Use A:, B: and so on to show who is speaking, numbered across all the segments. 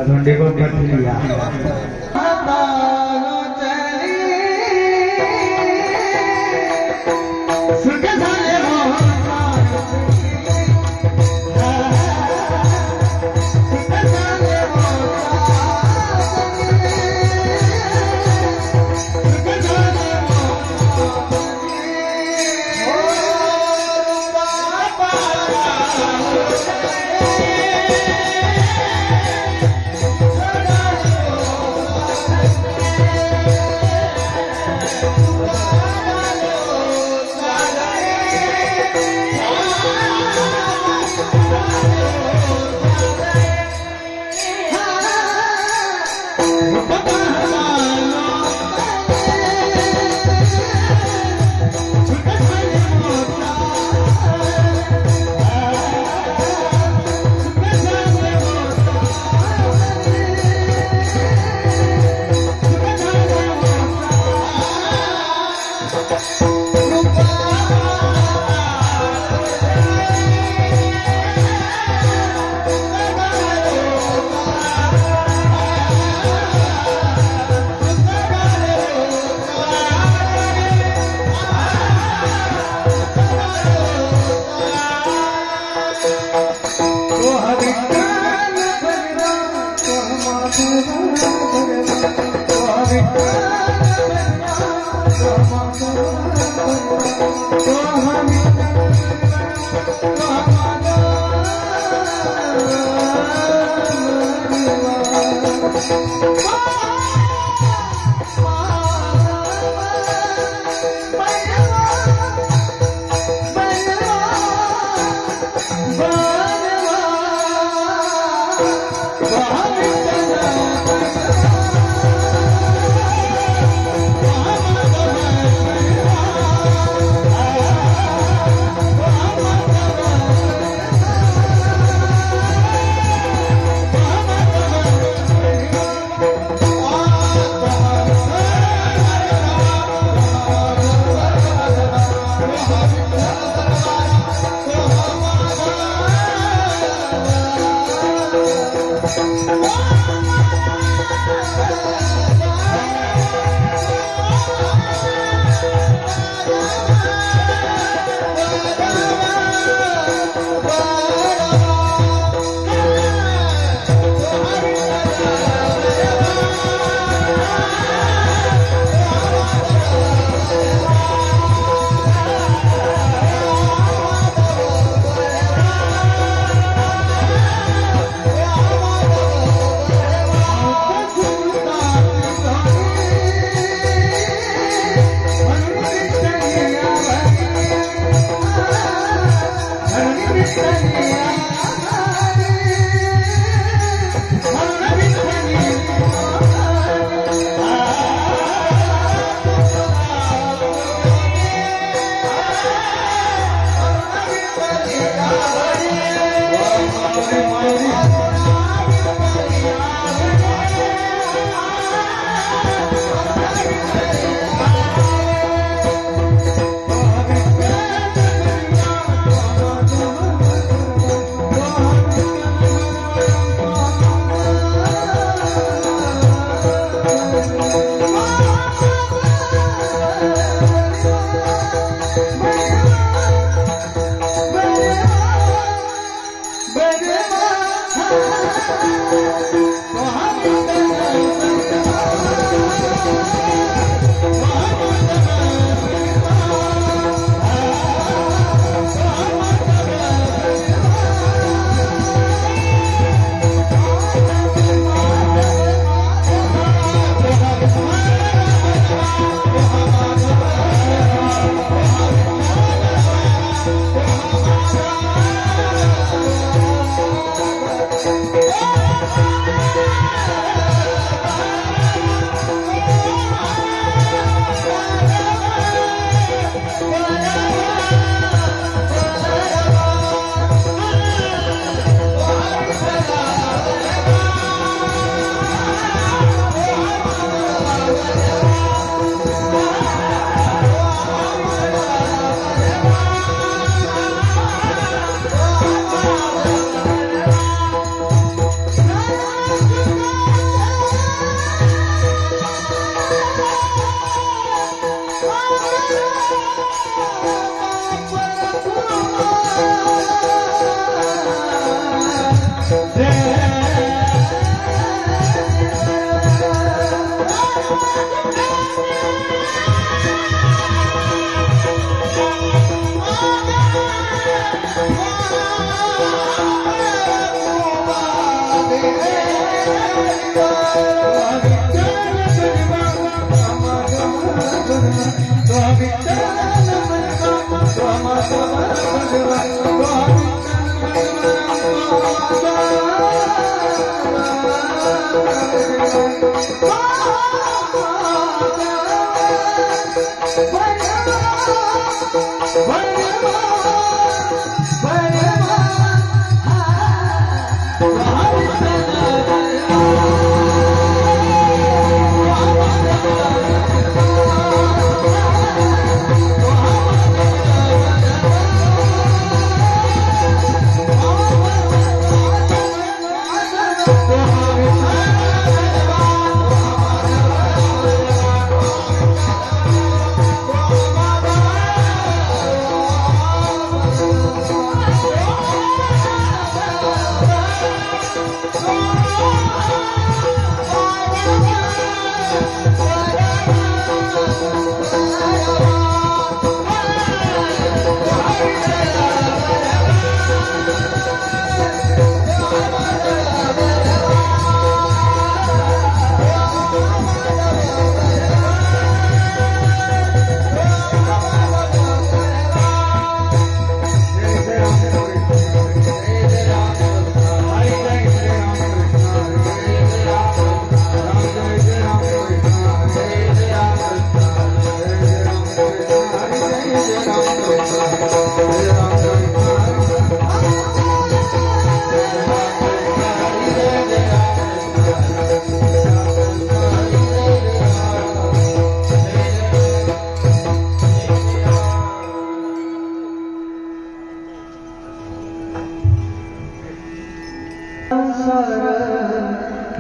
A: धुंडी को पट लिया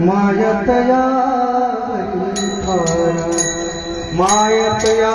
A: मायतया मायतया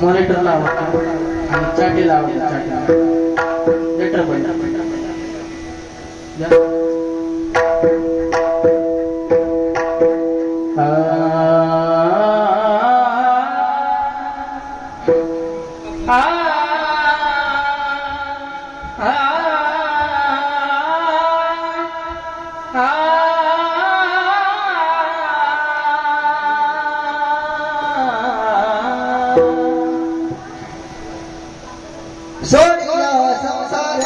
B: मॉनिटर लावा आणि चाटी लावा लेटर पण
A: सोडिया संसार सोडिया संसार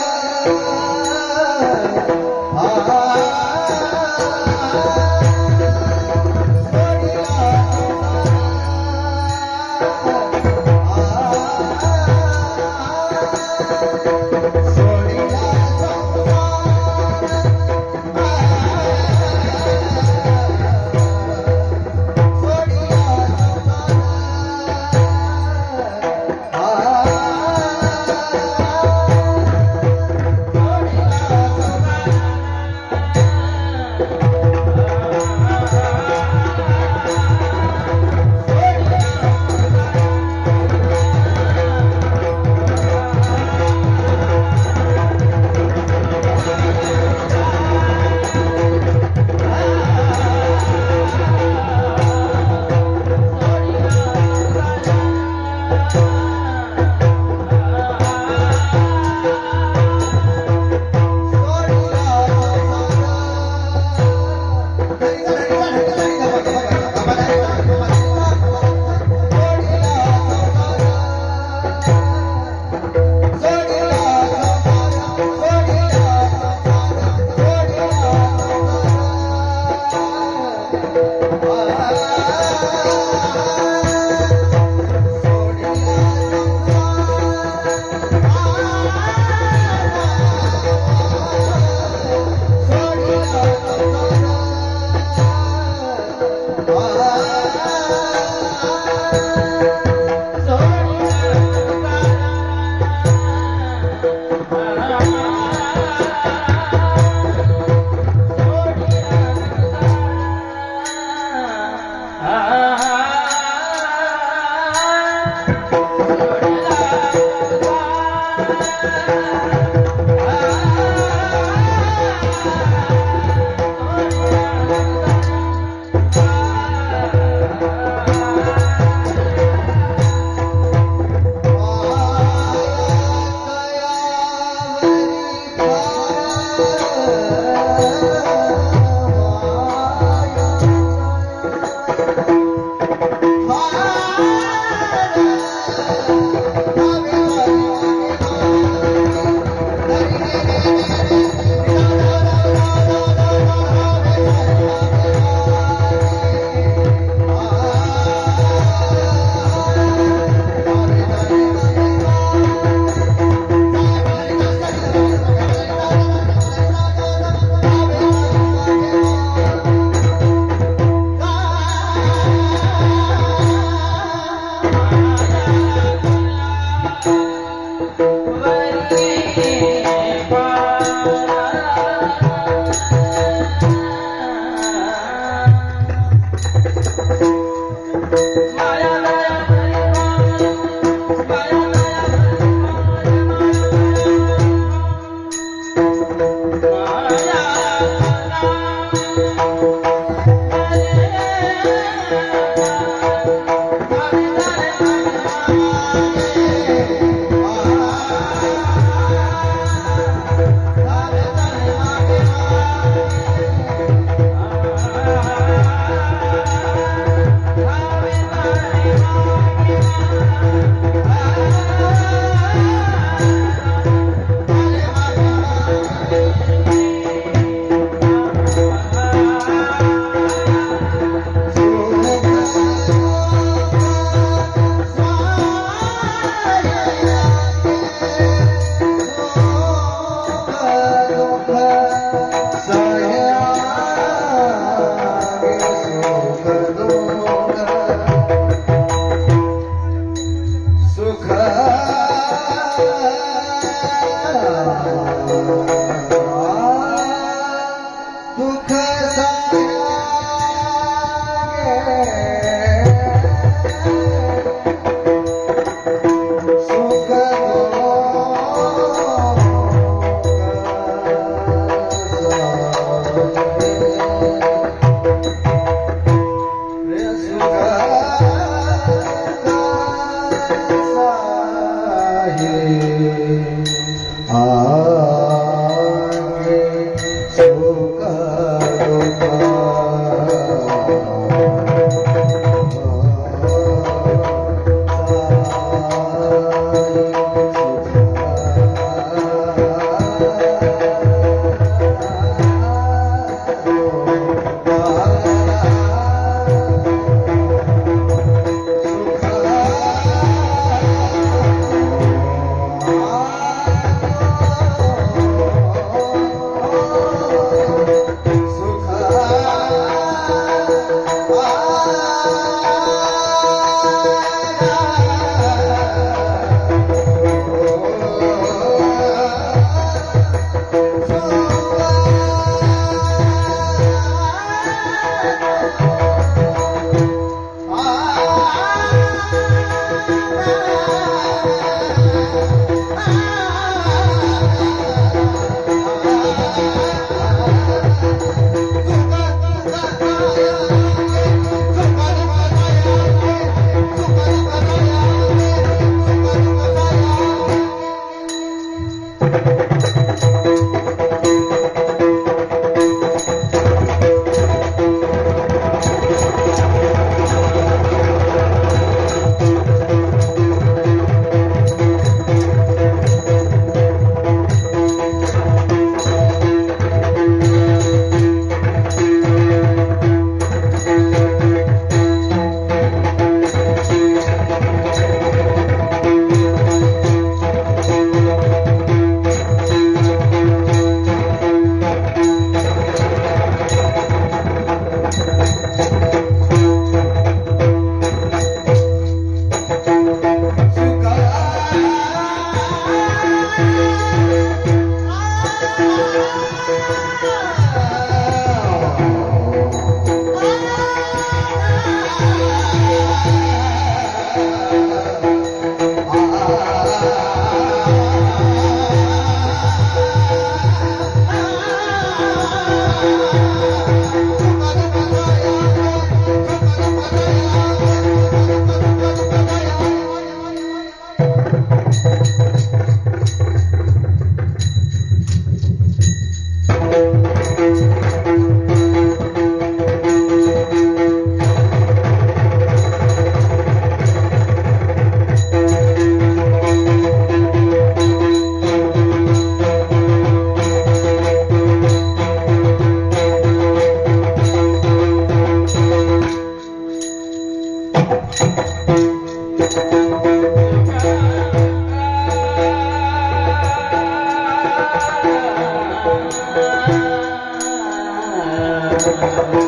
A: Thank you.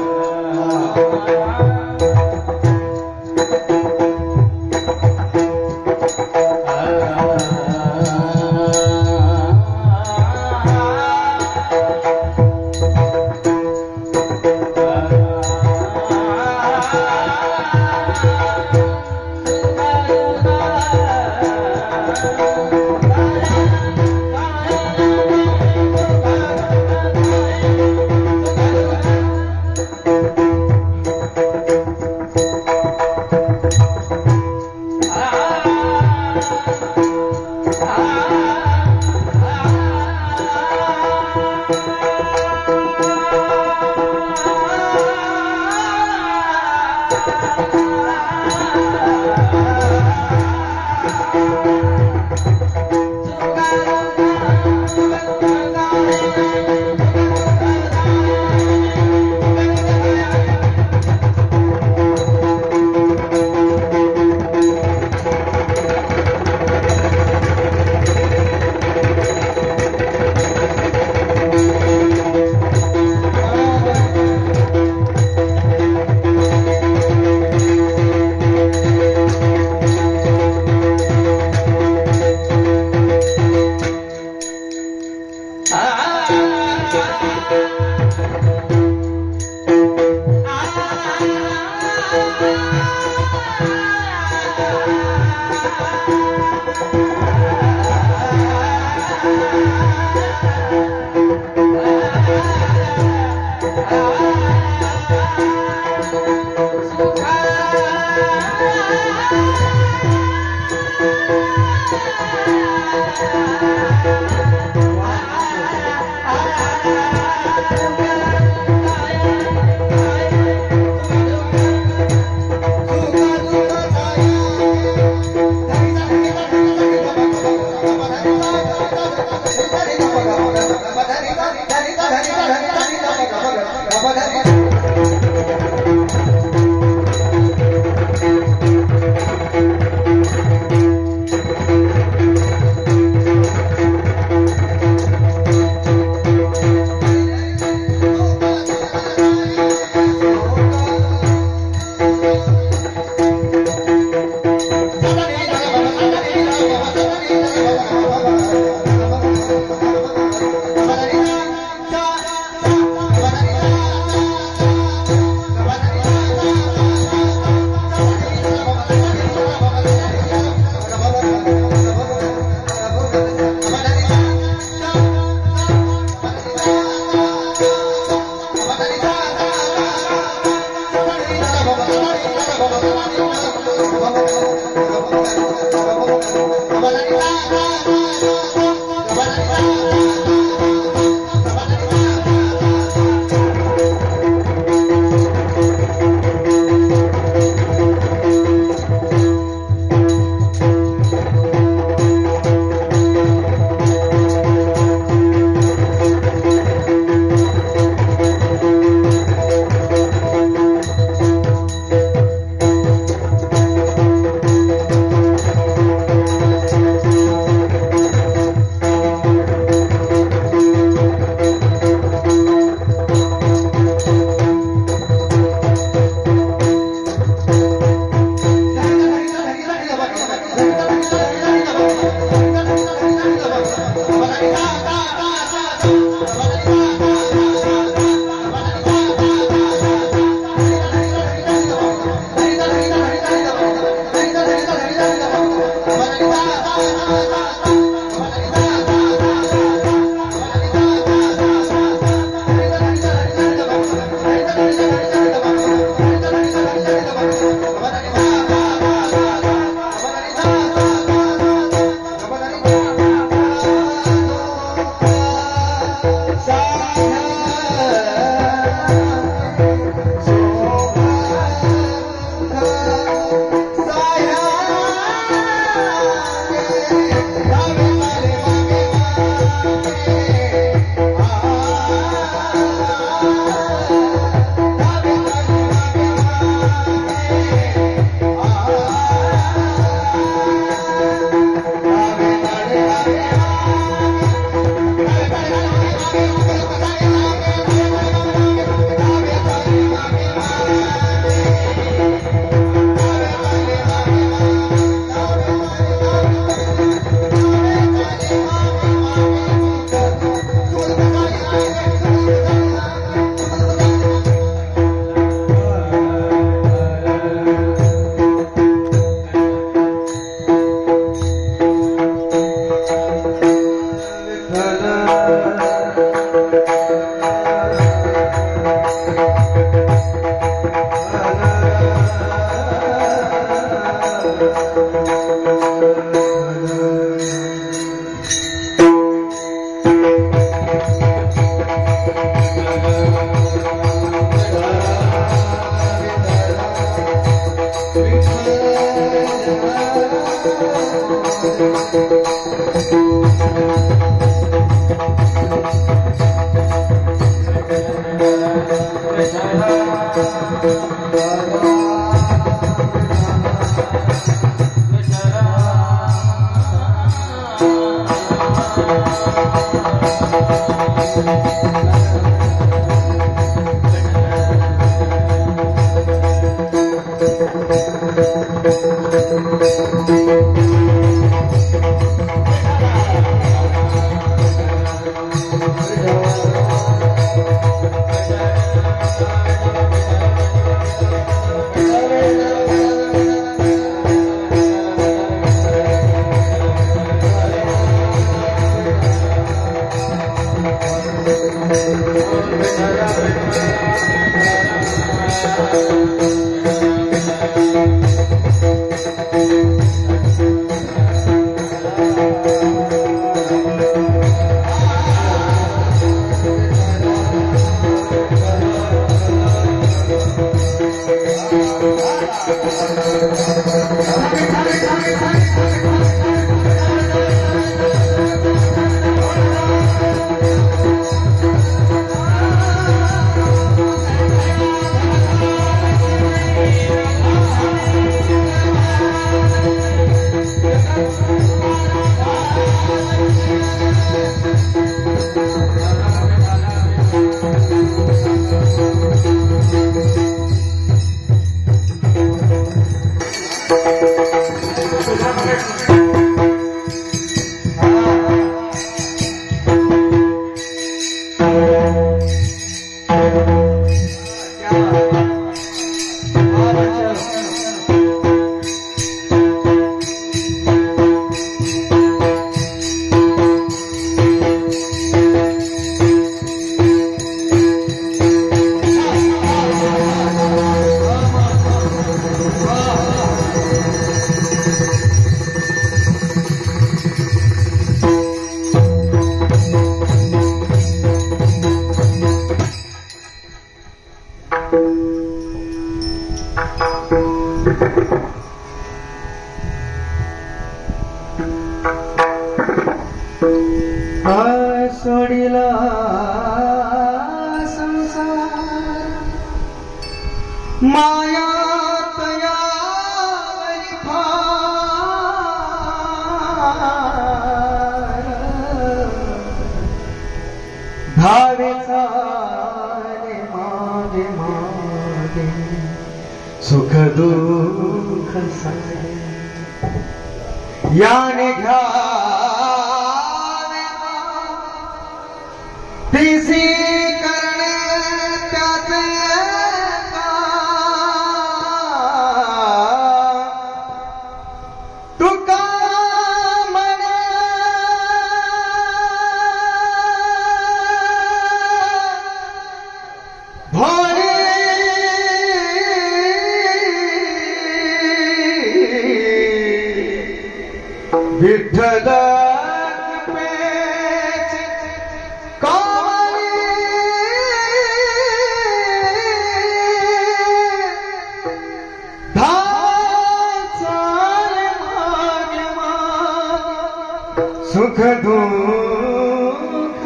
A: सोडिला संसार माया तया धावेचा मागे मागे सुख दुःख याने तिसी करणे त्याचे तुका म्हणे भोळे विठ्ठल सुख दुःख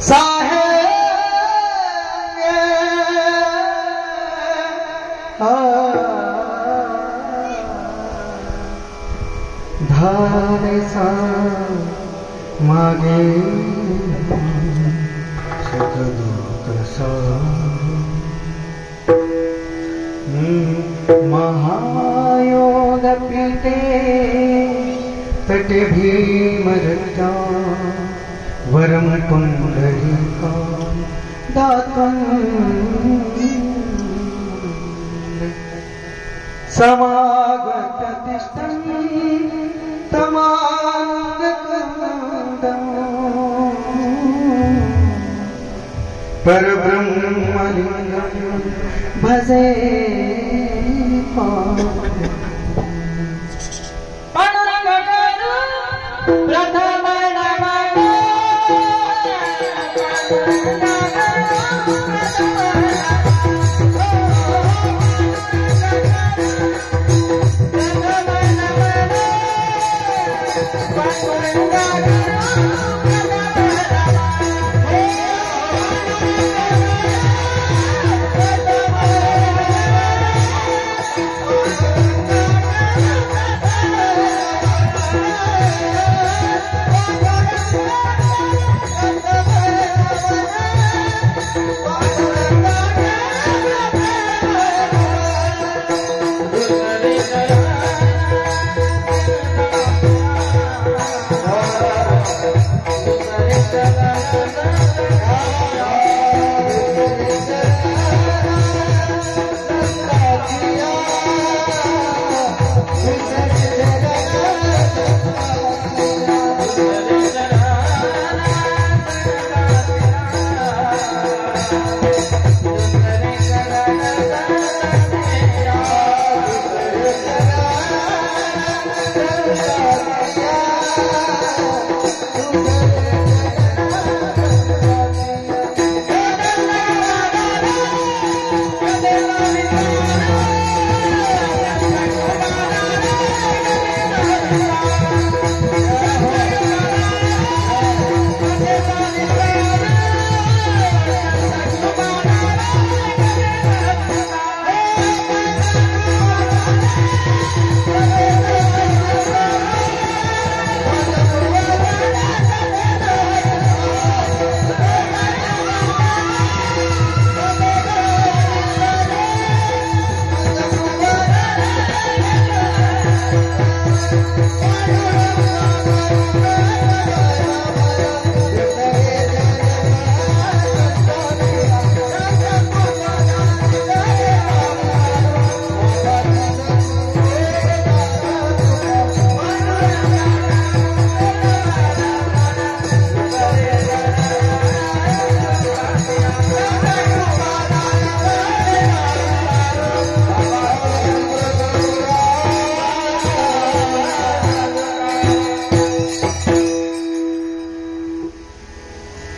A: साहे धारे सा मागे सुख दुःख महायोग पीते तटे भीमरक्षा वरम पुंडरीका दातं समागत तिष्ठन् तमानन्दं परब्रह्मलिंगं भजे
B: प्रथम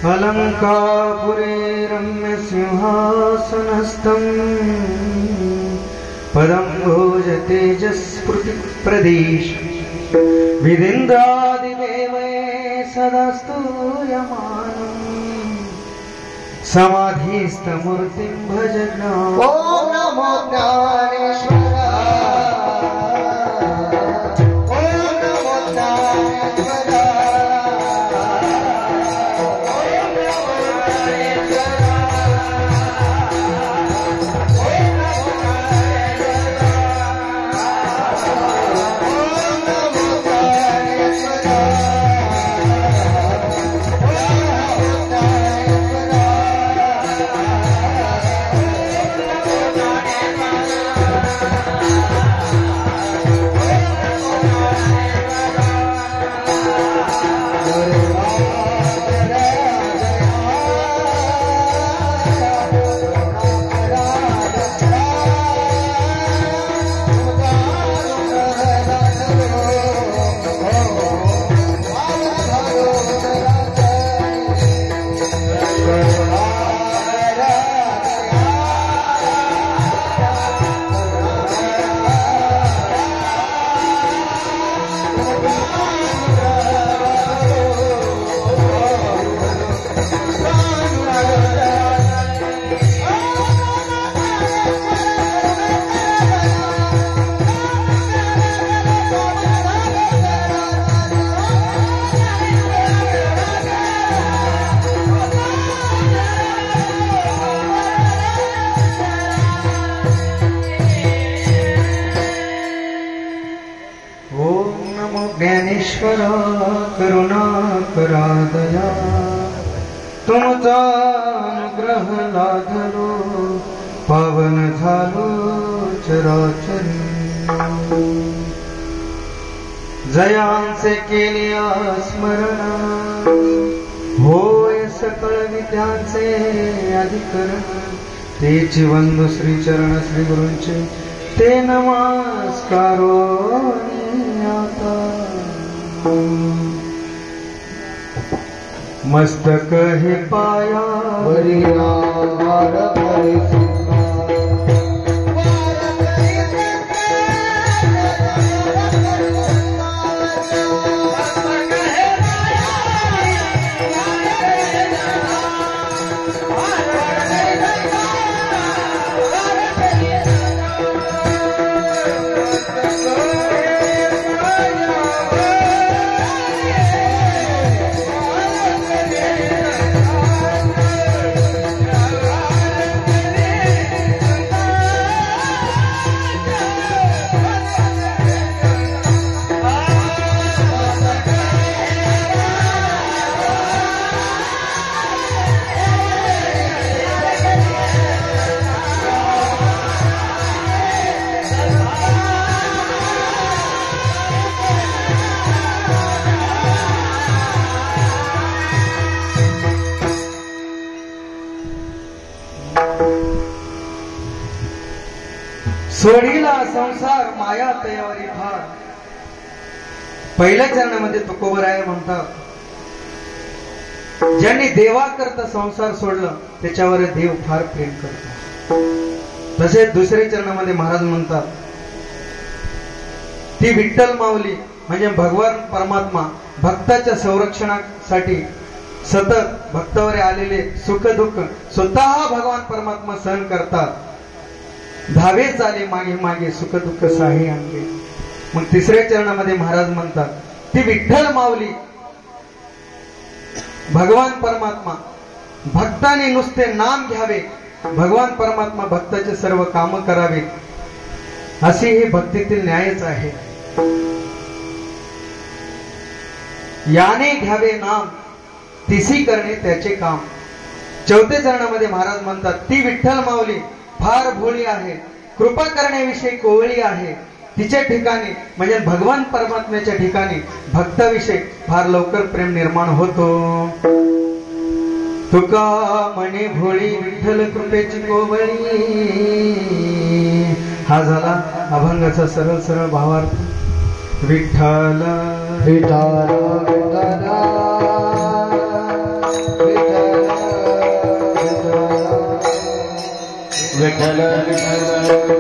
A: अलंकापुरे रम्य सिंहासनस्थं पदं भोज तेजस्फुट प्रदेश विदिन्द्रादिदेवे सदा स्तूयमानं समाधिस्थमूर्तिं भज ज्ञान। ॐ नमो ज्ञानेश्वर करुणाकरा दया तुमचा अनुग्रह लाधलो पावन झालो चराचरी जयांचे केले स्मरण होय सकळ विद्यांचे अधिकरण तेची वंदू श्री चरण श्री गुरूंचे ते नमस्कारो आता मस्तक हे पाया
B: वरी हार भरे
A: सोडीला संसार माया तयावरी फार. पहिल्या चरणामध्ये तुकोबराय म्हणतात, ज्यांनी देवाकरता संसार सोडला त्याच्यावर देव फार प्रेम करतो. तसेच दुसऱ्या चरणामध्ये महाराज म्हणतात, ती विठ्ठल माऊली म्हणजे भगवान परमात्मा भक्ताच्या संरक्षणासाठी सतत भक्तावर आलेले सुख दुःख स्वतः भगवान परमात्मा सहन करतात. धावे चाले मागे मागे सुख दुःख साहे अंगे. मग तिसऱ्या चरणामध्ये महाराज म्हणतात, ती विठ्ठल माऊली भगवान परमात्मा भक्ताने नुसते नाम घ्यावे, भगवान परमात्मा भक्ताचे सर्व काम करावे, अशी ही भक्तीतील न्यायच आहे. याने घ्यावे नाम तिसी करणे त्याचे काम. चौथ्या चरणामध्ये महाराज म्हणतात, ती विठ्ठल माऊली फार भोळी आहे, कृपा करण्याविषयी कोवळी आहे. तिच्या ठिकाणी म्हणजे भगवान परमात्म्याच्या ठिकाणी भक्ताविषयी फार लवकर प्रेम निर्माण होतो. तुका म्हणे भोळी विठ्ठल कृपेची कोवळी. हा झाला अभंगाचा सरळ सरळ भावार्थ. विठ्ठल
B: विठ्ठल विठ्ठल विठ्ठल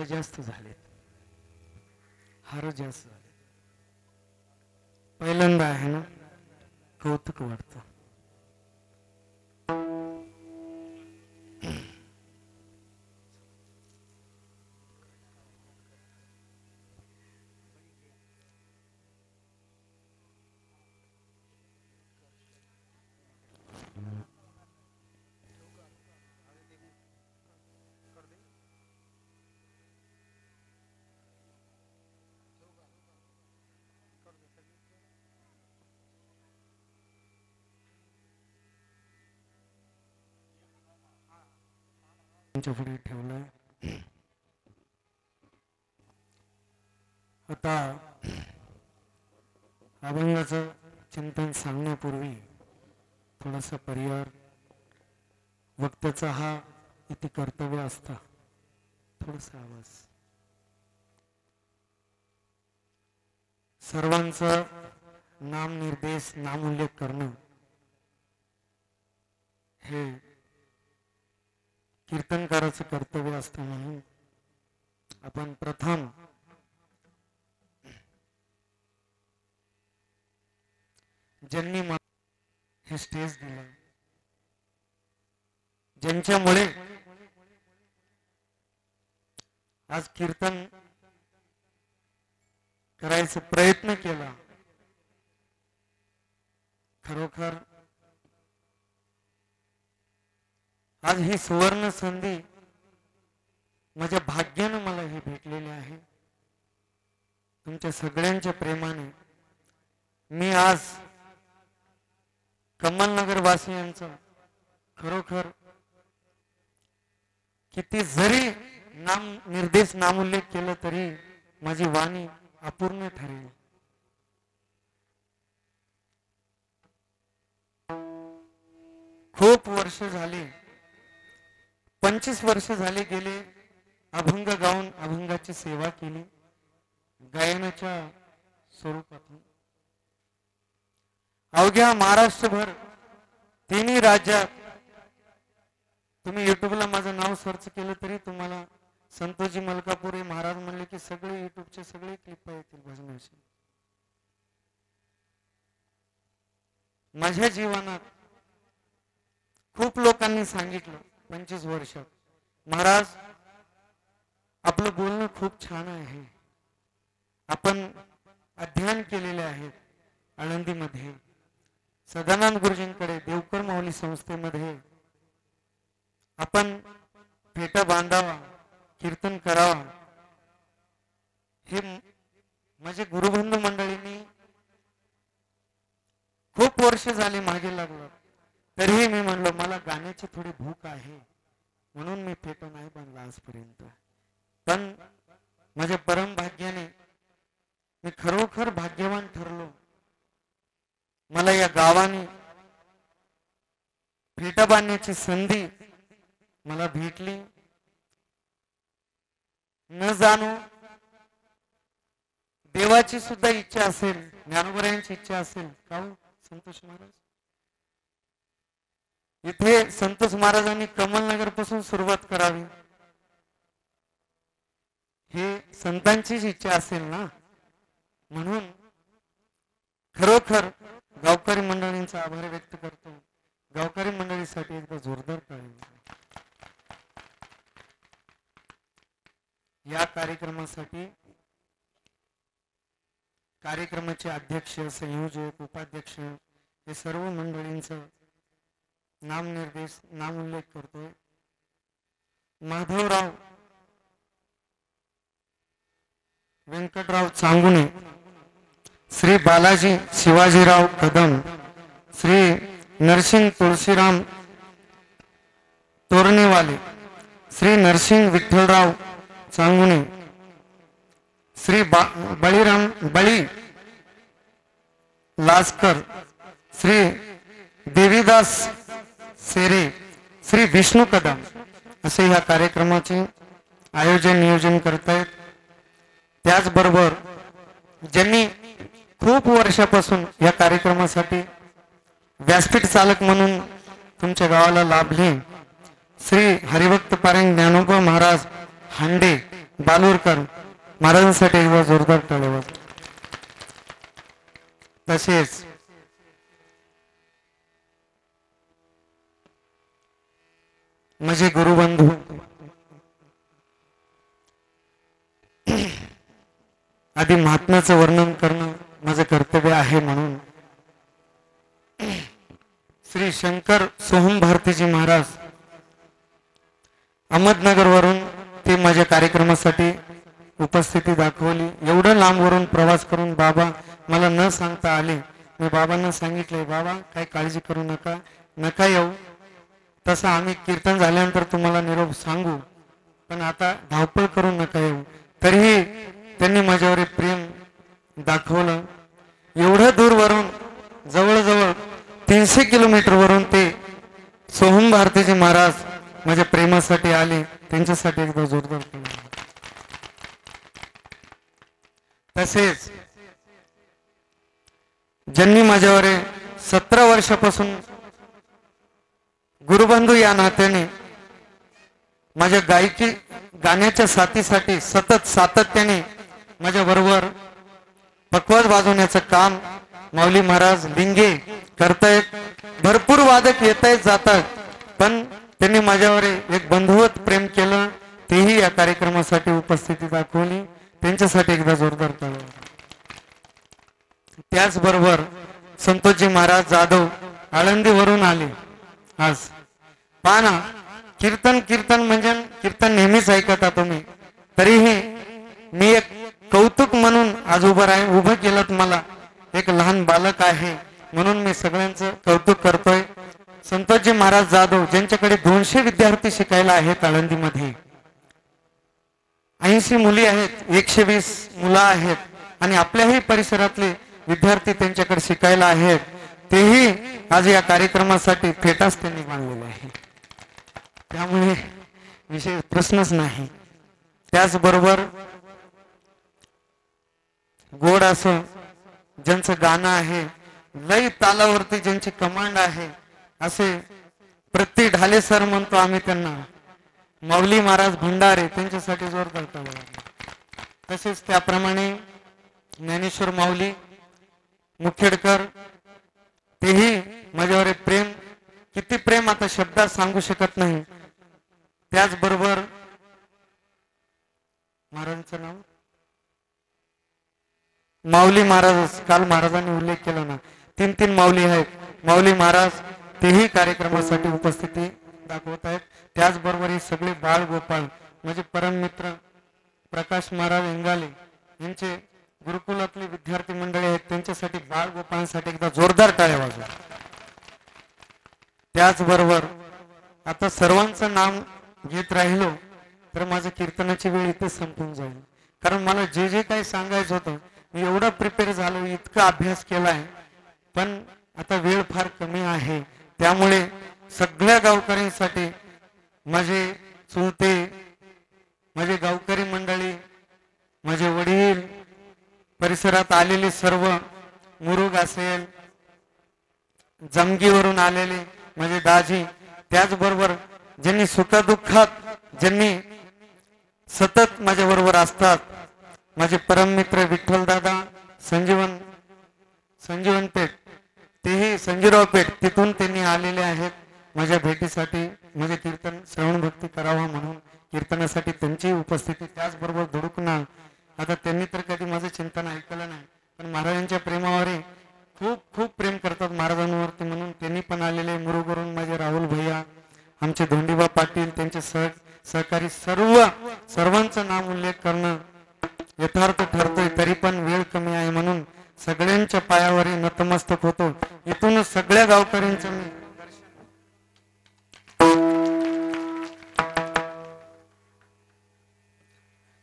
C: जास्त झालेत, हार जास्त झाले. पहिल्यांदा आहे ना, कौतुक वाटतं. पुढे ठेवलं. आता अभंगाचं चिंतन सांगण्यापूर्वी थोडासा परिवार वक्त्याचा हा इथे कर्तव्य असता. थोडासा आवाज. सर्वांचं नाम निर्देश नामोल्लेख करणं हे कीर्तनकाराचं कर्तव्य असतं. म्हणून आपण प्रथम ज्यांनी हे स्टेज दिलं, ज्यांच्यामुळे आज कीर्तन करायचा प्रयत्न केला, खरोखर आज ही सुवर्ण संधी माझ्या भाग्यानं मला हे भेटलेले आहे. तुमच्या सगळ्यांच्या प्रेमाने मी आज कमलनगर वासियांचा खरोखर किती जरी नाम निर्देश नामोल्लेख केलं तरी माझी वाणी अपूर्ण ठरेल. खूप वर्ष झाली, 25 वर्ष झाले गेले अभंग गाऊन अभंगाची सेवा केली गायनाच्या स्वरूपातून. अवघ्या महाराष्ट्रभर तिन्ही राज्यात तुम्ही युट्यूबला माझं नाव सर्च केलं तरी तुम्हाला संतोषजी मलकापुरे महाराज म्हणले की सगळे युट्यूबचे सगळे क्लिप येतील भजनाचे. माझ्या जीवनात खूप लोकांनी सांगितलं 25 वर्षात, महाराज आपलं बोलणं खूप छान आहे, आपण अध्ययन केलेले आहेत आळंदीमध्ये सदानंद गुरुजींकडे देवकर माऊली संस्थेमध्ये, आपण फेटा बांधावा कीर्तन करावा. हे माझे गुरुबंधू मंडळींनी खूप वर्ष झाले मागे लागलो, तरीही मी म्हणलो मला गाण्याची थोडी भूक आहे म्हणून मी फेटा नाही बांधला आजपर्यंत. पण माझ्या परम भाग्याने मी खरोखर भाग्यवान ठरलो. मला या गावाने फेटा बांधण्याची संधी मला भेटली. न जाणू देवाची सुद्धा इच्छा असेल, ज्ञानोबरायांची इच्छा असेल का हो संतोष महाराज, इथे संतोष महाराजांनी कमलनगर पासून सुरुवात करावी हे संतांचीच इच्छा असेल ना. म्हणून खरोखर गावकरी मंडळींचा आभार व्यक्त करतो. गावकरी मंडळीसाठी एकदा जोरदार टाळ्या. या कार्यक्रमासाठी कार्यक्रमाचे अध्यक्ष, संयोजक, उपाध्यक्ष हे सर्व मंडळींचं नामनिर्देश नामोल्लेख करतोय. माधवराव व्यंकटराव चांगुणे, श्री बालाजी शिवाजीराव कदम, श्री नरसिंग तुळशीराम तोरणेवाले, श्री नरसिंग विठ्ठलराव चांगुणे, श्री बळीराम बळी लासकर, श्री देवीदास सेरे, श्री विष्णू कदम असे ह्या कार्यक्रमाचे आयोजन नियोजन करतायत. त्याचबरोबर ज्यांनी खूप वर्षापासून या कार्यक्रमासाठी व्यासपीठ चालक म्हणून तुमच्या गावाला लाभले, श्री हरिभक्त पारायण ज्ञानोबा महाराज हांडे बालूरकर महाराजांसाठी एकदा जोरदार टाळ्या. तसेच माझे गुरुबंधू आधी महात्म्याचं वर्णन करणं माझं कर्तव्य आहे, म्हणून श्री शंकर सोहम भारतीजी महाराज अहमदनगर वरून ते माझ्या कार्यक्रमासाठी उपस्थिती दाखवली. एवढं लांबवरून प्रवास करून बाबा मला न सांगता आले. मी बाबांना सांगितले, बाबा काही काळजी करू नका, नका येऊ, तसं आम्ही कीर्तन झाल्यानंतर तुम्हाला निरोप सांगू, पण आता धावपळ करू नका येऊ. तरीही त्यांनी माझ्यावर प्रेम दाखवलं. एवढं दूरवरून जवळजवळ 300 किलोमीटर वरून ते सोहम भारतीजी महाराज माझ्या प्रेमासाठी आले. त्यांच्यासाठी एकदा जोरदार केलं. तसेच ज्यांनी माझ्यावर 17 वर्षापासून गुरुबंधू या नात्याने माझ्या गाण्याच्या साथीसाठी सतत सातत्याने माझ्या बरोबर पकवाज वाजवण्याचं काम माऊली महाराज लिंगे करतायत. भरपूर वादक येत आहेत जातात, पण त्यांनी माझ्यावर एक बंधुवत प्रेम केलं, तेही या कार्यक्रमासाठी उपस्थिती दाखवली. त्यांच्यासाठी एकदा जोरदार टाळ्या. त्याचबरोबर संतोषजी महाराज जाधव आळंदीवरून आले. आज पाना कीर्तन कीर्तन म्हणजे कीर्तन नेहमीच ऐकता तुम्ही, तरीही मी एक कौतुक म्हणून आज उभं केलं. मला एक लहान बालक आहे म्हणून मी सगळ्यांचं कौतुक करतोय. संतोषजी महाराज जाधव ज्यांच्याकडे 200 विद्यार्थी शिकायला आहेत आळंदीमध्ये, 80 मुली आहेत, 120 मुलं आहेत, आणि आपल्याही परिसरातले विद्यार्थी त्यांच्याकडे शिकायला आहेत, तेही आज या कार्यक्रमासाठी फेटाच त्यांनी बांधलेला आहे. त्यामुळे विषय प्रश्नच नाही. त्याचबरोबर गोड असं ज्यांचं गाणं आहे लई तालावरती ज्यांची कमांड आहे असे प्रति ढाले सर म्हणतो आम्ही त्यांना, माऊली महाराज भंडारे, त्यांच्यासाठी जोरदार टाळ्या वाजवा. तसेच त्याप्रमाणे ज्ञानेश्वर माऊली मुखेडकर, तेही माझ्यावर प्रेम, किती प्रेम आता शब्दात सांगू शकत नाही. त्याचबरोबर महाराजांचं नाव माऊली महाराज, काल महाराजांनी उल्लेख केला ना, 3 माऊली आहेत. माऊली महाराज तेही कार्यक्रमासाठी उपस्थिती दाखवत आहेत. त्याचबरोबर हे सगळे बाळ गोपाळ म्हणजे परममित्र प्रकाश महाराज इंगाले यांचे गुरुकुलातले विद्यार्थी मंडळी आहेत, त्यांच्यासाठी बाळ गोपाळांसाठी एकदा जोरदार टाळ्या वाजवा. त्याचबरोबर आता सर्वांचं नाम घेत राहिलो तर माझं कीर्तनाची वेळ इथे संपून जाईल, कारण मला जे जे काही सांगायचं होतं मी एवढा प्रिपेअर झालो, इतका अभ्यास केलाय, पण आता वेळ फार कमी आहे. त्यामुळे सगळ्या गावकऱ्यांसाठी, माझे चुलते, माझे गावकरी मंडळी, माझे वडील, परिसरात आलेले सर्व, मुरुग असेल, जमगीवरून आलेले माझे दाजी, त्याचबरोबर ज्यांनी सुखदुःखात, ज्यांनी सतत माझ्या बरोबर असतात, माझे परममित्र विठ्ठलदादा संजीवन पेठ, तेही संजीवराव पेठ, तिथून त्यांनी आलेले आहेत माझ्या भेटीसाठी, माझे कीर्तन श्रवण भक्ती करावा म्हणून कीर्तनासाठी त्यांची उपस्थिती. त्याचबरोबर धुडुकना, आता त्यांनी तर कधी माझं चिंतन ऐकलं नाही, पण महाराजांच्या प्रेमावर खूप खूप प्रेम करतात महाराजांवरती, म्हणून त्यांनी पण आलेले. मुरुगवरून माझे राहुल भैया, आमचे धोंडीबा पाटील, त्यांचे सहकारी सर्वांचं नाम उल्लेख करणं यथार्थ ठरतोय, तरी पण वेळ कमी आहे म्हणून सगळ्यांच्या पायावर नतमस्तक होतो. इथूनच सगळ्या गावकऱ्यांचं मी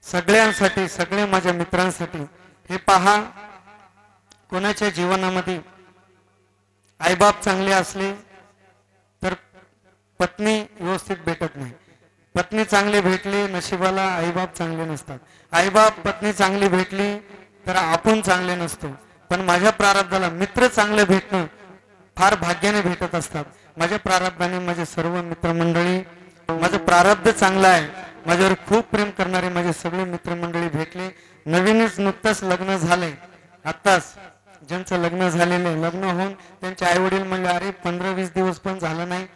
C: सगळ्यांसाठी, सगळ्या माझ्या मित्रांसाठी, हे पहा, कोणाच्या जीवनामध्ये आईबाप चांगले असले तर पत्नी व्यवस्थित भेटत नाही, पत्नी चांगली भेटली नशिबाला, आईबाप चांगले नसतात, आईबाप पत्नी चांगली भेटली तर आपण चांगले नसतो. पण माझ्या प्रारब्धाला मित्र चांगले भेटणं फार भाग्याने भेटत असतात. माझ्या प्रारब्धाने माझे सर्व मित्रमंडळी, माझं प्रारब्ध चांगलं आहे, माझ्यावर खूप प्रेम करणारे माझे सगळे मित्रमंडळी भेटले. नवीनच नुकतंच लग्न झालंय, आत्ताच ज्यांचं लग्न झालेलं, लग्न होऊन त्यांचे आई वडील म्हणले, अरे 15-20 दिवस पण झालं नाही,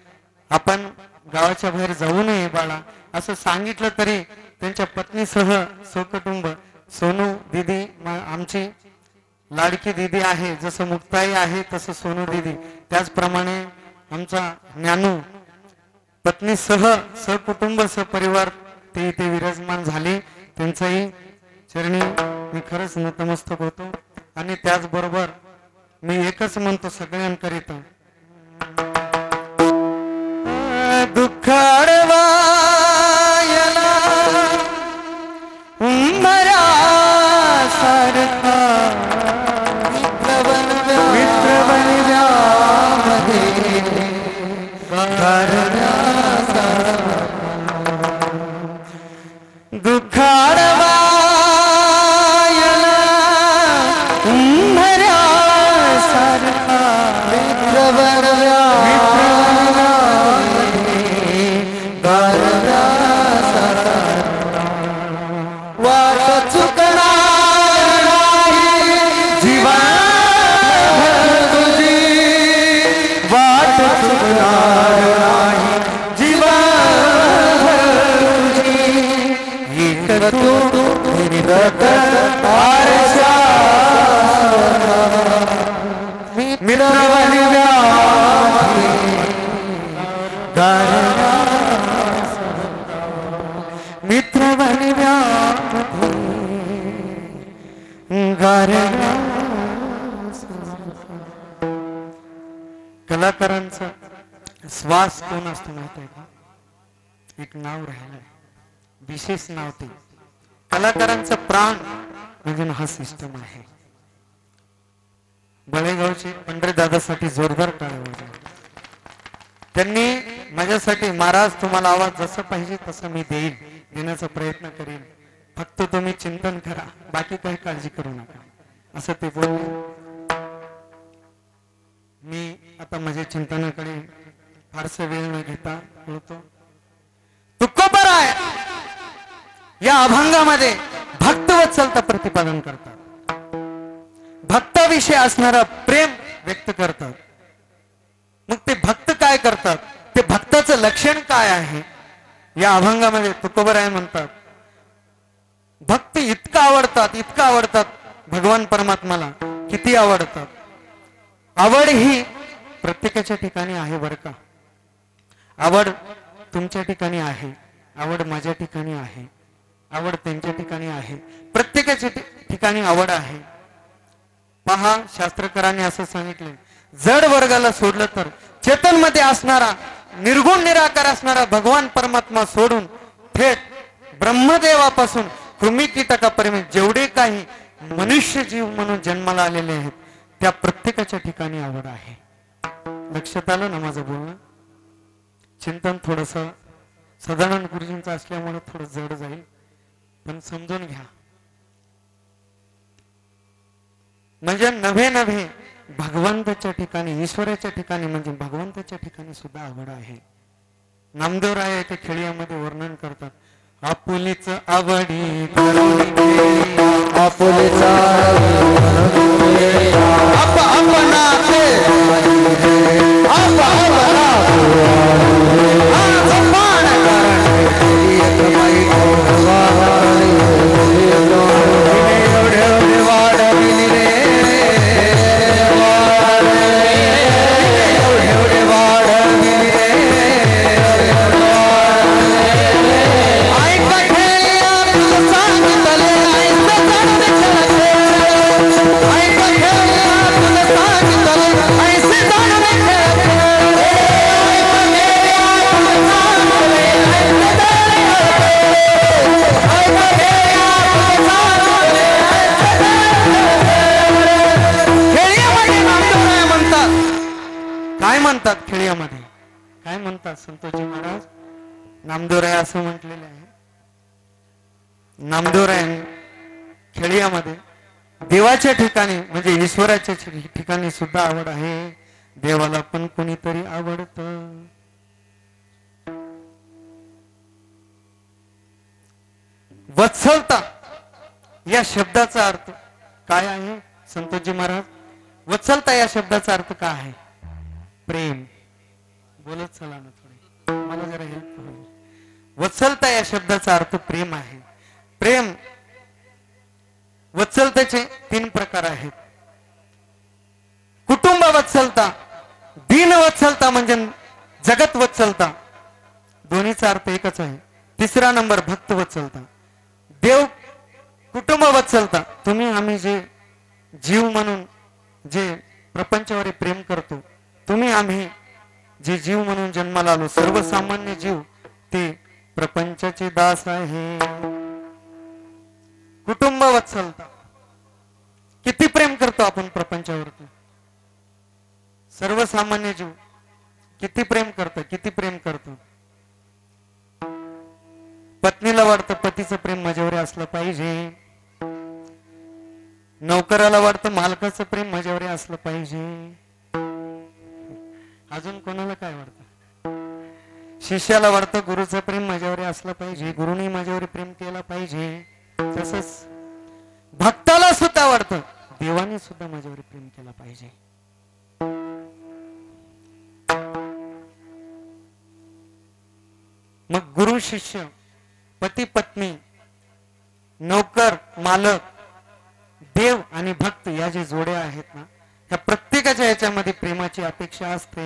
C: आपण गावाच्या बाहेर जाऊ नये बाळा, असं सांगितलं तरी त्यांच्या पत्नीसह सहकुटुंब, सोनू दीदी आमची लाडकी दीदी आहे, जसं मुक्ताई आहे तसं सोनू दीदी, त्याचप्रमाणे आमचा ज्ञानू पत्नीसह सहकुटुंब सहपरिवार ते इथे विराजमान झाले. त्यांचाही चरणी मी खरंच नतमस्तक होतो. आणि त्याचबरोबर मी एकच म्हणतो सगळ्यांकरिता, दुःख अडवायला उंबरा सारखा मित्र बनव्यामध्ये दुःख अडवायला उंबरा सारखा मित्र बनव्या वाट चुकणार जीवा तुझी, वाट चुकणार जीवा तुझी, एक तू मित्र बनव्या मित्र बनव्या कलाकारांचा श्वास कोण असतो माहित आहे का? एक नाव राहिलं, विशेष नाव ते कलाकारांचा प्राण म्हणजे हा सिस्टम आहे. बळेगावचे पंडित दादासाठी जोरदार टाळ्या वाजवा. त्यांनी माझ्यासाठी, महाराज तुम्हाला आवाज जसं पाहिजे तसं मी देईल, देण्याचा प्रयत्न करेन, फक्त तुम्ही चिंतन करा, बाकी काही काळजी करू नका, असं ते बोलले. आता माझ्या चिंतनाकडे फारसा वेळ न घेता बोलतो. तुकोबराय या अभंगामध्ये भक्तवत्सलता प्रतिपादन करतात. भक्ताविषयी असणारा प्रेम व्यक्त करतात. मग ते भक्त काय करतात, ते भक्ताचं लक्षण काय आहे या अभंगामध्ये तुकोबराय म्हणतात. भक्त इतका आवडतात भगवान परमात्माला, किती आवडतात. आवड ही प्रत्येकाच्या ठिकाणी आहे बरं का. आवड तुमच्या ठिकाणी आहे, आवड माझ्या ठिकाणी आहे, आवड त्यांच्या ठिकाणी आहे, प्रत्येकाच्या ठिकाणी आवड आहे. पहा, शास्त्रकारांनी असं सांगितले, जड वर्गाला सोडलं तर चेतन मध्ये असणारा निर्गुण निराकार असणारा भगवान परमात्मा सोडून थेट ब्रह्मदेवापासून कृमी कीटकापर्यंत जेवढे काही मनुष्य जीव म्हणून जन्माला आलेले आहेत त्या प्रत्येकाच्या ठिकाणी आवड आहे. लक्षात आलं ना माझं बोलणं. चिंतन थोडस सदानंद गुरुजींचं असल्यामुळे थोडं जड जाईल, पण समजून घ्या. म्हणजे नव्हे भगवंताच्या ठिकाणी, ईश्वराच्या ठिकाणी म्हणजे भगवंताच्या ठिकाणी सुद्धा आवड आहे. नामदेवराय ते खेळीमध्ये वर्णन करतात. आपुलीच आवडी आपुलीच खेळीमध्ये काय म्हणतात संतोषजी महाराज. नामदेवराय असं म्हटलेले आहे. नामदेवराय खेळीमध्ये देवाच्या ठिकाणी म्हणजे ईश्वराच्या ठिकाणी सुद्धा आवड आहे. देवाला पण कोणीतरी आवडत. वत्सलता या शब्दाचा अर्थ काय आहे संतोषजी महाराज. वत्सलता या शब्दाचा अर्थ काय आहे. प्रेम. बोलत चला ना थोडे, मला जरा हेल्प होईल. वत्सलता या शब्दाचा अर्थ प्रेम आहे. प्रेम वत्सलतेचे 3 प्रकार आहेत. कुटुंब वत्सलता, दीन वत्सलता म्हणजे जगत वत्सलता, दोन्हीचा अर्थ एकच आहे. 3रा नंबर भक्त वत्सलता. देव कुटुंब वत्सलता, तुम्ही आम्ही जे जीव म्हणून जे प्रपंचावर प्रेम करतो, तुम्ही आम्ही जे जीव म्हणून जन्माला आलो, सर्वसामान्य जीव ते प्रपंचाचे दास आहे. कुटुंब वत्सलता, किती प्रेम करतो आपण प्रपंचावरती. सर्वसामान्य जीव किती प्रेम करतो. पत्नीला वाटतं पतीचं प्रेम माझ्यावर असलं पाहिजे, नोकराला वाटतं मालकाचं प्रेम माझ्यावर असलं पाहिजे, अजून कोणाला काय वाटतं, शिष्याला वाटतं गुरुचं प्रेम माझ्यावर असलं पाहिजे, गुरुनी माझ्यावर प्रेम केला पाहिजे. तसंच भक्ताला सुद्धा वाटतं देवाने सुद्धा माझ्यावर प्रेम केला पाहिजे. मग गुरु शिष्य, पती पत्नी, नौकर मालक, देव आणि भक्त या जे जोड्या आहेत ना, त्या प्रत्येकाच्या याच्यामध्ये प्रेमाची अपेक्षा असते.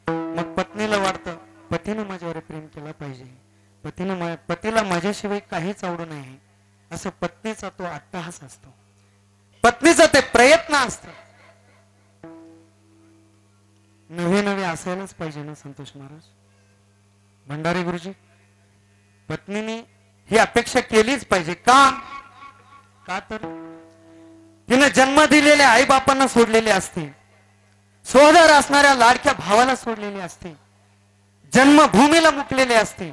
C: मग पत्नीला वाटतं पतीनं माझ्यावर प्रेम केला पाहिजे, पतीला माझ्याशिवाय काहीच आवडू नये, असं पत्नीचा तो अट्टहास असतो, पत्नीचा ते प्रयत्न असत. नवे असायलाच पाहिजे ना संतोष महाराज, भंडारी गुरुजी. पत्नीने ही अपेक्षा केलीच पाहिजे. का तर तिने जन्म दिलेल्या आई बापांना सोडलेले असते, सोदर असणाऱ्या लाडक्या भावाला सोडलेले असते, जन्मभूमीला मुकलेले असते,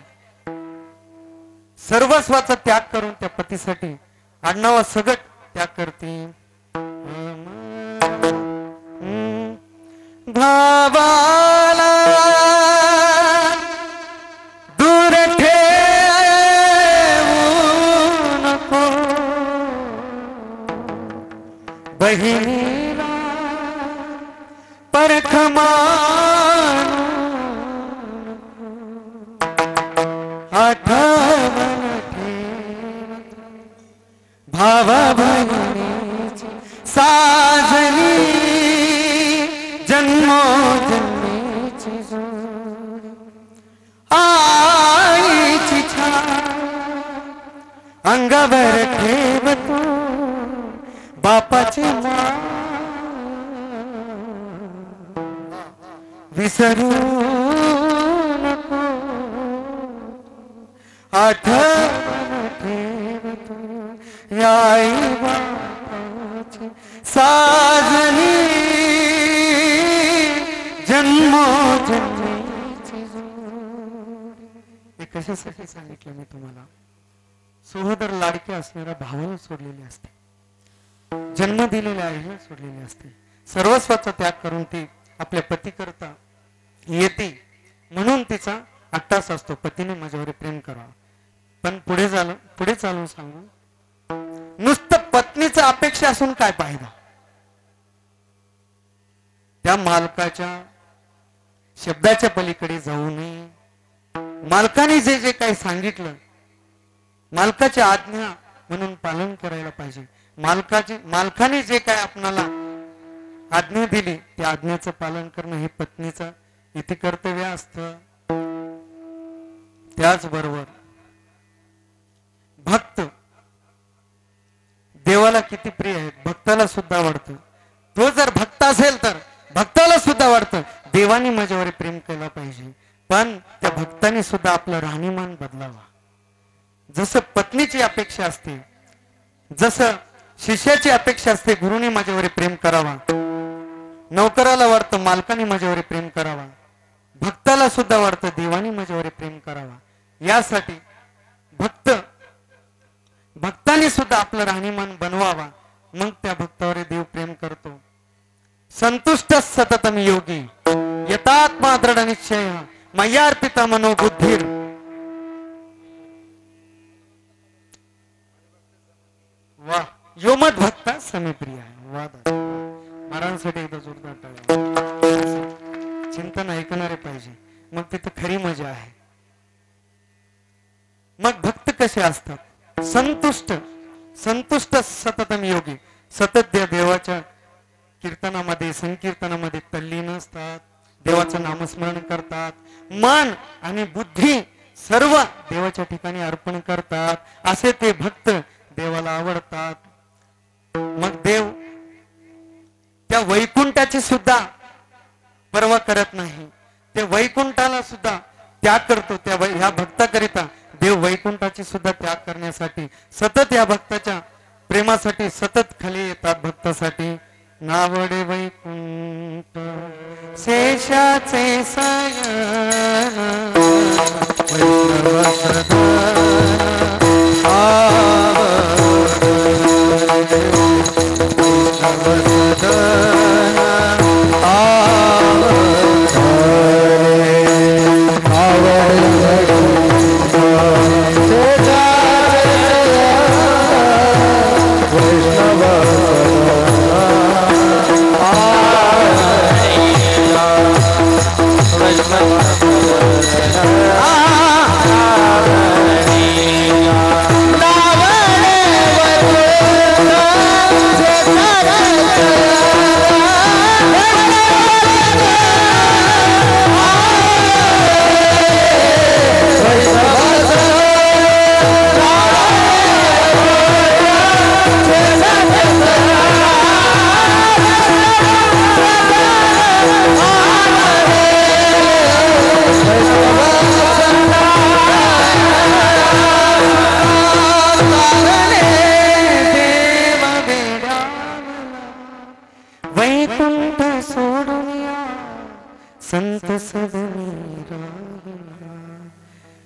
C: सर्वस्वाचा त्याग करून त्या पतीसाठी आडनावा सगट त्याग करते. भावाला दूर ठेवू नको, बहिणीला परखमान आठवण ठेव, भावा बहिणीची साजनी जन्मोजन्मीची जोड, आईची छाप अंगावर ठेव तू, बापाची मान विसरू नको, आठवण ठेव तू या आई बापाची साजनी जन्मोजन्मीची जोड. हे कशासाठी सांगितलं मी तुम्हाला? सोहदर लाडके असणाऱ्या भावाला सोडलेली असते, जन्म दिलेल्या आईला सोडलेली असते, सर्वस्वाचा त्याग करून ती आपल्या पती करता येते, म्हणून तिचा अट्टास असतो पतीने माझ्यावर प्रेम करावं. पण पुढे चालून सांगू, नुसतं पत्नीचा अपेक्षा असून काय फायदा? त्या मालकाच्या शब्दाच्या पलीकडे जाऊ नये. मालकाने जे जे काही सांगितलं, मालकाची आज्ञा म्हणून पालन करायला पाहिजे. मालकाने जे काय आपणाला आज्ञा दिली त्या आज्ञेचं पालन करणं हे पत्नीचं इथे कर्तव्य असतं. त्याचबरोबर भक्त देवाला किती प्रिय आहेत, भक्ताला सुद्धा आवडतं. तो जर भक्त असेल तर भक्ताला सुद्धा वाटतं देवाने माझ्यावर प्रेम केला पाहिजे, पण त्या भक्ताने सुद्धा आपलं राहणीमान बदलावा. जसं पत्नीची अपेक्षा असते, जसं शिष्याची अपेक्षा असते गुरुने माझ्यावर प्रेम करावा, नौकराला वाटतं मालकाने माझ्यावर प्रेम करावा, भक्ताला सुद्धा वाटतं देवाने माझ्यावर प्रेम करावा. यासाठी भक्ताने सुद्धा आपलं राहणीमान बनवावा, मग त्या भक्तावर देव प्रेम करतो. संतुष्ट सततम योगी यतात्मा दृढ निश्चय मय्यार्पिता मनोबुद्धीर. वा, योमत भक्ता समीप्रिय आहे. वाद महाराजांसाठी एकदा जोरदार टाळ्या. चिंतन ऐकणारे पाहिजे, मग तिथं खरी मजा आहे. मग भक्त कसे असतात? संतुष्ट सततम योगी, सतत त्या देवाच्या कीर्तनामध्ये संकीर्तनामध्ये तल्लीन असतात, देवाचं नामस्मरण करतात, मन आणि बुद्धी सर्व देवाच्या ठिकाणी अर्पण करतात. असे ते भक्त देवाला आवडतात. मग देव त्या वैकुंठाची सुद्धा पर्वा करत नाही, ते वैकुंठाला सुद्धा त्याग करतो. ह्या भक्ताकरिता देव वैकुंठाची सुद्धा त्याग करण्यासाठी सतत या भक्ताच्या प्रेमासाठी सतत खाली येतात. भक्तासाठी नावडे वैकुंठ शेषाचे सयन वैष्णव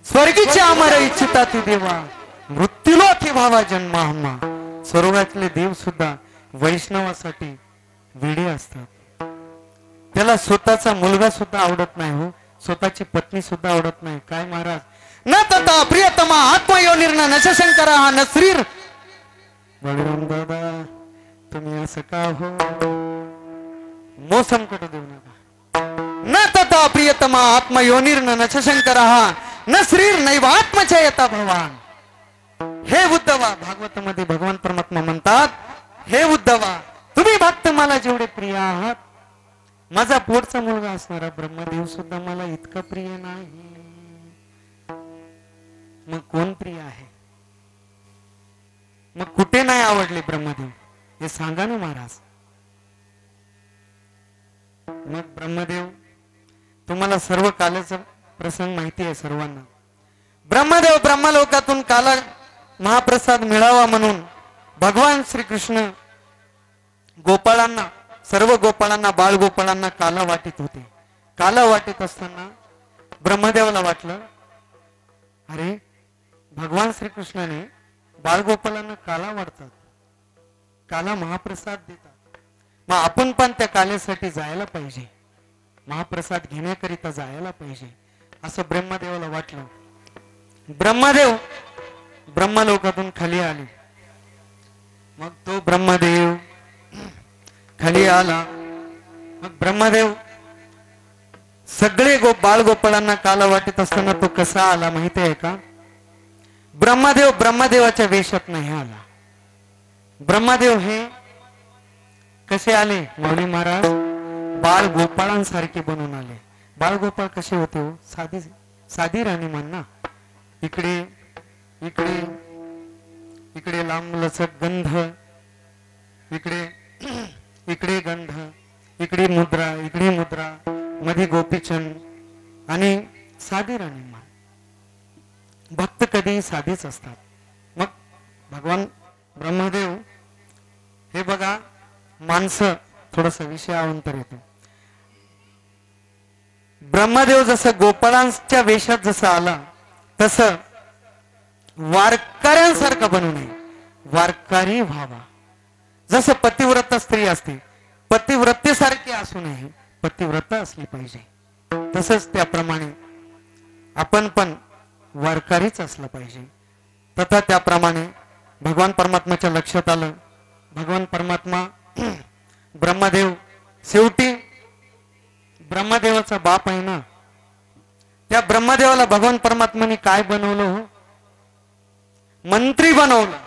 C: स्वर्गीच्या अमर इच्छिता ती देवा मृत्यूलोकी भावा जन्मा हम्मा. स्वर्गातले देव सुद्धा वैष्णवासाठी वेडे असतात. ज्याला स्वतःचा मुलगा सुद्धा आवडत नाही हो, स्वतःची पत्नी सुद्धा आवडत नाही. काय महाराज, न तथा प्रियतमा आत्मयोनिर्न नशंकर हा न श्रीर. बळीराम दादा तुम्ही असं का हो, मोसम कट देऊ नका. न तथा प्रियतमा आत्मयोनिर्न नशंकर हा न श्रीर नैव आत्मचयता भगवान. हे उद्धवा, भागवतामध्ये भगवान परमात्मा म्हणतात, हे उद्धवा तुम्ही भक्त मला जेवढे प्रिय आहात, माझा पोटचा मुलगा असणारा ब्रह्मदेव सुद्धा मला इतका प्रिय नाही. मग कोण प्रिय आहे? मग कुठे नाही आवडले ब्रह्मदेव हे सांगा ना महाराज. मग ब्रह्मदेव, तुम्हाला सर्व कालाचा प्रसंग माहिती आहे सर्वांना. ब्रह्मदेव ब्रह्मलोकातून काला महाप्रसाद मिळावा म्हणून भगवान श्रीकृष्ण गोपाळांना, सर्व गोपाळांना, बाळ गोपाळांना काला वाटीत होते. काला वाटीत असताना ब्रह्मदेवाला वाटलं, अरे भगवान श्रीकृष्णाने बाळगोपालांना काला वाटतात, काला महाप्रसाद देतात, मग आपण पण त्या काल्यासाठी जायला पाहिजे, महाप्रसाद घेण्याकरिता जायला पाहिजे असं ब्रह्मदेवाला वाटलं. ब्रह्मदेव ब्रह्मलोकातून खाली आले. मग तो ब्रह्मदेव खाली आला. मग ब्रह्मदेव सगळे बाळगोपाळांना काला वाटत असताना तो कसा आला माहिती आहे का? ब्रह्मदेव ब्रह्मदेवाच्या वेशात नाही आला. ब्रह्मदेव हे कसे आले माऊली महाराज? बाळ गोपाळांसारखे बनून आले. बाळगोपाळ कसे होते हो? साधी साधी राणी म्हणा. इकडे इकडे इकडे लांबलचक गंध, इकडे इकडे गंध, इकडे मुद्रा, इकडे मुद्रा, मध्ये गोपीचंद आणि साधी राणी मान. भक्त कधी साधीच असतात. मग भगवान ब्रह्मदेव हे बघा, माणसं थोडस विषयावंतर येतो. ब्रह्मदेव जसं गोपाळांच्या वेशात जसं आला तसं वारकऱ्यांसारखं बनू नये, वारकरी व्हावा. जसं पतिव्रता स्त्री असते, पतिव्रतेसारखी असू नये, पतिव्रता असली पाहिजे. तसंच त्याप्रमाणे आपण पण वारकरीच असलं पाहिजे. तथा त्याप्रमाणे भगवान परमात्म्याच्या लक्षात आलं. भगवान परमात्मा ब्रह्मदेव शेवटी ब्रह्मदेवाचा बाप आहे ना, त्या ब्रह्मदेवाला भगवान परमात्म्याने काय बनवलं हो? मंत्री बनवलं.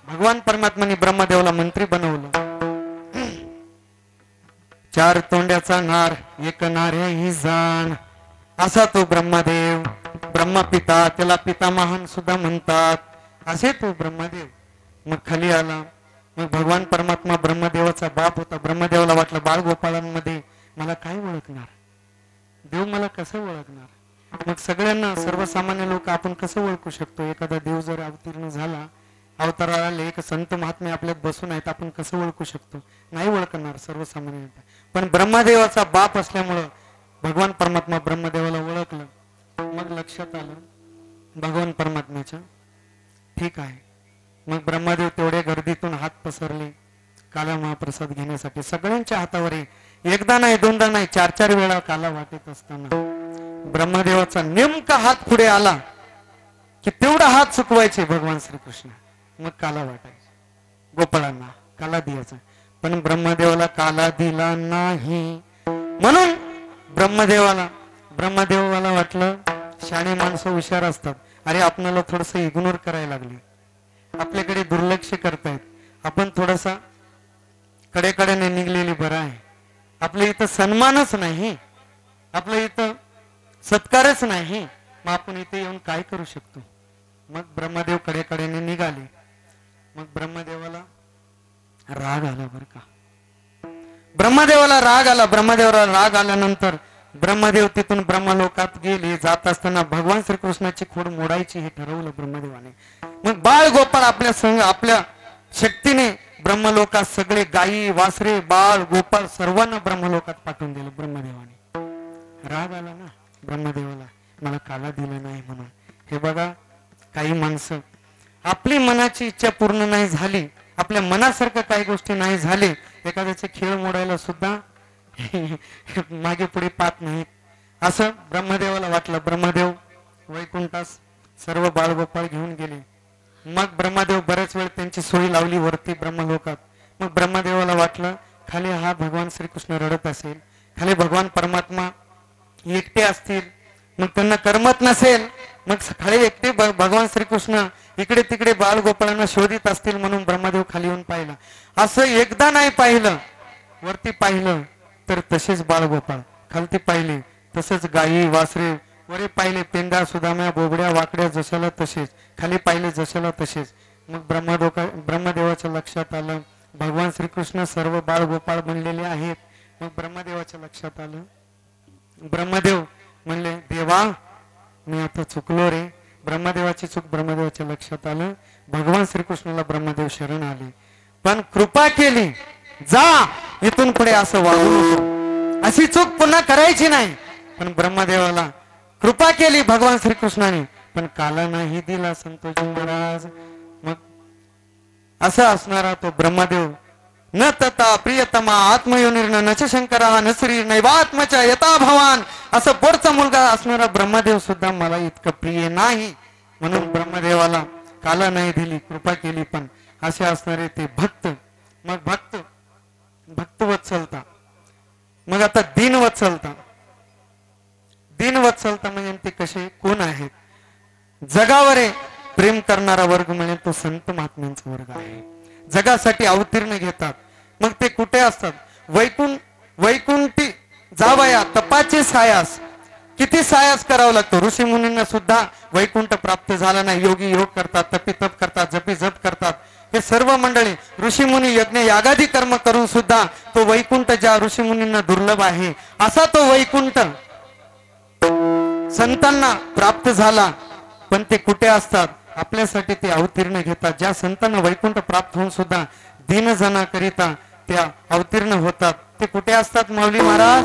C: भगवान परमात्म्याने ब्रह्मदेवाला मंत्री बनवलं. चार तोंड्याचा नार एक नार्या ही जाण असा तो ब्रह्मदेव, ब्रह्मपिता, त्याला पितामहान सुद्धा म्हणतात, असे तो ब्रह्मदेव. मग खाली आला. मग भगवान परमात्मा ब्रह्मदेवाचा बाप होता. ब्रह्मदेवाला वाटलं बाळगोपाळांमध्ये मला काय ओळखणार, देव मला कसं ओळखणार? मग सगळ्यांना, सर्वसामान्य लोक आपण कसं ओळखू शकतो? एखादा देव जर अवतीर्ण झाला, अवताराला आले, एक संत महात्मे आपल्यात बसून आहेत, आपण कसं ओळखू शकतो? नाही ओळखणार सर्वसामान्य. पण ब्रह्मदेवाचा बाप असल्यामुळं भगवान परमात्मा ब्रह्मदेवाला ओळखलं. मग लक्षात आलं भगवान परमात्म्याच्या, ठीक आहे. मग ब्रह्मदेव तेवढ्या गर्दीतून हात पसरले काला महाप्रसाद घेण्यासाठी. सगळ्यांच्या हातावर एकदा नाही, दोनदा नाही, चार चार वेळा काला वाटत असताना ब्रह्मदेवाचा नेमका हात पुढे आला की तेवढा हात चुकवायचे भगवान श्रीकृष्ण. मग काला वाटायचे, गोपाळांना काला द्यायचा. पण ब्रह्मदेवाला काला दिला नाही. म्हणून ब्रह्मदेवाला वाटलं, शाणे माणसं हुशार असतात, अरे आपल्याला थोडस इग्नोर करायला लागले, आपल्याकडे दुर्लक्ष करतायत, आपण थोडासा कडेकडेने निघलेली बरं आहे. आपल्या इथं सन्मानच नाही, आपल्या इथं सत्कारच नाही, मग आपण इथे येऊन काय करू शकतो? मग ब्रह्मदेव कडेकडेने निघाले. मग ब्रह्मदेवाला राग आला बरं का. ब्रह्मदेवाला राग आल्यानंतर ब्रह्मदेव तिथून ब्रह्मलोकात गेले. जात असताना भगवान श्रीकृष्णाची खोड मोडायची हे ठरवलं ब्रह्मदेवाने. मग बाळ गोपाळ आपल्या संग, आपल्या शक्तीने ब्रह्मलोकात सगळे गायी, वासरे, बाळ गोपाळ सर्वांना ब्रह्मलोकात पाठवून दिलं ब्रह्मदेवाने. राग आला ना ब्रह्मदेवाला, मला काला दिला नाही म्हणून. हे बघा, काही माणसं आपली मनाची इच्छा पूर्ण नाही झाली, आपल्या मनासारखं काही गोष्टी नाही झाले, एखाद्याचे खेळ मोडायला सुद्धा मागे पुढे पाहत नाहीत असं ब्रह्मदेवाला वाटलं. ब्रह्मदेव वैकुंठास सर्व बाळगोपाळ घेऊन गेले. मग ब्रह्मदेव बऱ्याच वेळ त्यांची सोयी लावली वरती ब्रह्मलोकात. मग ब्रह्मदेवाला वाटलं खाली हा भगवान श्रीकृष्ण रडत असेल, खाली भगवान परमात्मा एकटे असतील, मग त्यांना करमत नसेल, मग खाली एकटे भगवान श्रीकृष्ण इकडे तिकडे बाळगोपाळांना शोधित असतील म्हणून ब्रह्मदेव खाली येऊन पाहिलं. असं एकदा नाही पाहिलं, वरती पाहिलं तर तसेच बाळगोपाळ, खालती पाहिले तसंच गायी वासरे, वरे पाहिले पेंडा सुदाम्या बोबड्या वाकड्या जशाला तसेच, खाली पाहिले जशाला तसेच. मग ब्रह्मदेवाच्या लक्षात आलं भगवान श्रीकृष्ण सर्व बाळगोपाळ बनलेले आहेत. मग ब्रह्मदेवाच्या लक्षात आलं, ब्रह्मदेव म्हणले देवा मी आता चुकलो रे. ब्रह्मदेवाची चूक ब्रह्मदेवाच्या लक्षात आलं. भगवान श्रीकृष्णाला ब्रह्मदेव शरण आले, पण कृपा केली जा इथून पुढे असं वागू नको, अशी चूक पुन्हा करायची नाही. पण ब्रह्मदेवाला कृपा केली भगवान श्रीकृष्णाने, पण काला नाही दिला संतोषी महाराज. मग असा असणारा तो ब्रह्मदेव न तता प्रियतमा आत्मयोनिर्न नच शंकरा न श्री नैवात्मच्या यथा भवान, असं पोरचा मुलगा असणारा ब्रह्मदेव सुद्धा मला इतकं प्रिय नाही. म्हणून ब्रह्मदेवाला काला नाही दिली, कृपा केली. पण असे असणारे ते भक्त, मग भक्त वत्सलता, मग आता दीन वत्सलता. दीन वत्सलता म्हणजे ते कसे कोण आहेत? जगावर प्रेम करणारा वर्ग म्हणजे तो संत महात्म्यांचा वर्ग आहे. जगासाठी अवतीर्ण घेतात. मग ते कुठे असतात? वैकुंठी जावया तपाचे सायास. किती सायास करावा लागतो? ऋषी मुनींना सुद्धा वैकुंठ प्राप्त झाला नाही. योगी योग करतात, तपी तप करतात, जपी जप करतात. हे सर्व मंडळी ऋषी मुनी यज्ञ यागादी कर्म करून सुद्धा तो वैकुंठ ज्या ऋषी मुनींना दुर्लभ आहे असा तो वैकुंठ संतांना प्राप्त झाला. पण ते कुठे असतात? आपल्यासाठी ते अवतीर्ण घेतात. ज्या संतांना वैकुंठ प्राप्त होऊन सुद्धा दीनजनाकरिता त्या अवतीर्ण होतात, ते कुठे असतात माऊली महाराज?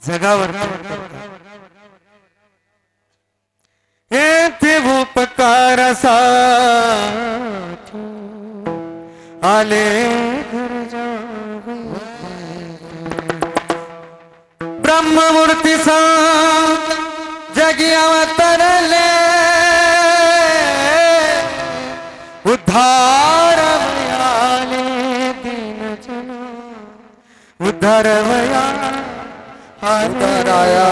C: जगावर येथे उपकारासाठी आले घर जावे. ब्रह्ममूर्ती संत जगी अवतरले उद्धार वयाले दीनजना उद्धार वया आदराया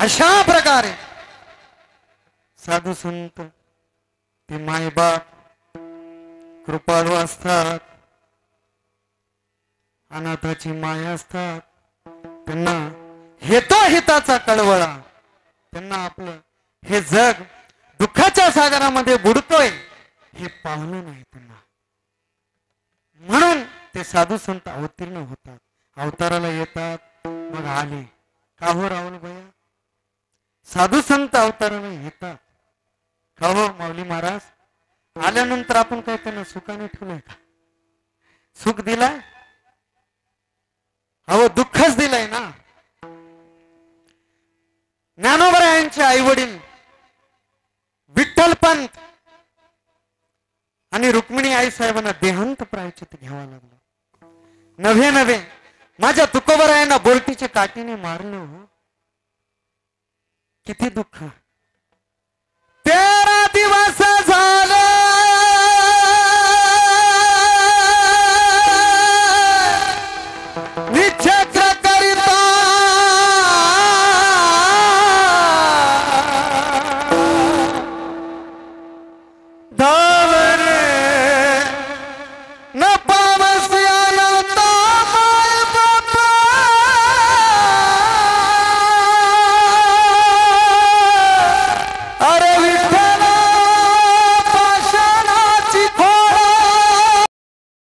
C: अशा प्रकारे साधू संत ते मायबाप कृपाळू असतात, अनाथाची माया असतात. त्यांना हिताचा कळवळा, त्यांना आपलं हे जग दुःखाच्या सागरामध्ये बुडतोय हे पाहलं नाही त्यांना. म्हणून ते साधू संत अवतीर्ण होतात, अवताराला येतात. मग आले का हो राहुल भैया, साधू संत अवताराला येतात का हो माऊली महाराज. आल्यानंतर आपण काय त्यांना सुखाने ठेवलंय का, सुख दिलाय, अहो दुःखच दिलंय ना. ज्ञानोबरायांचे आई वडील विठ्ठलपंत आणि रुक्मिणी आई साहेबांना देहांत प्रायचित घ्यावं लागलं. नव्हे माझ्या तुकोबरायांना बोलटीच्या काठीने मारलं हो. किती दुःख. 13 दिवस झाले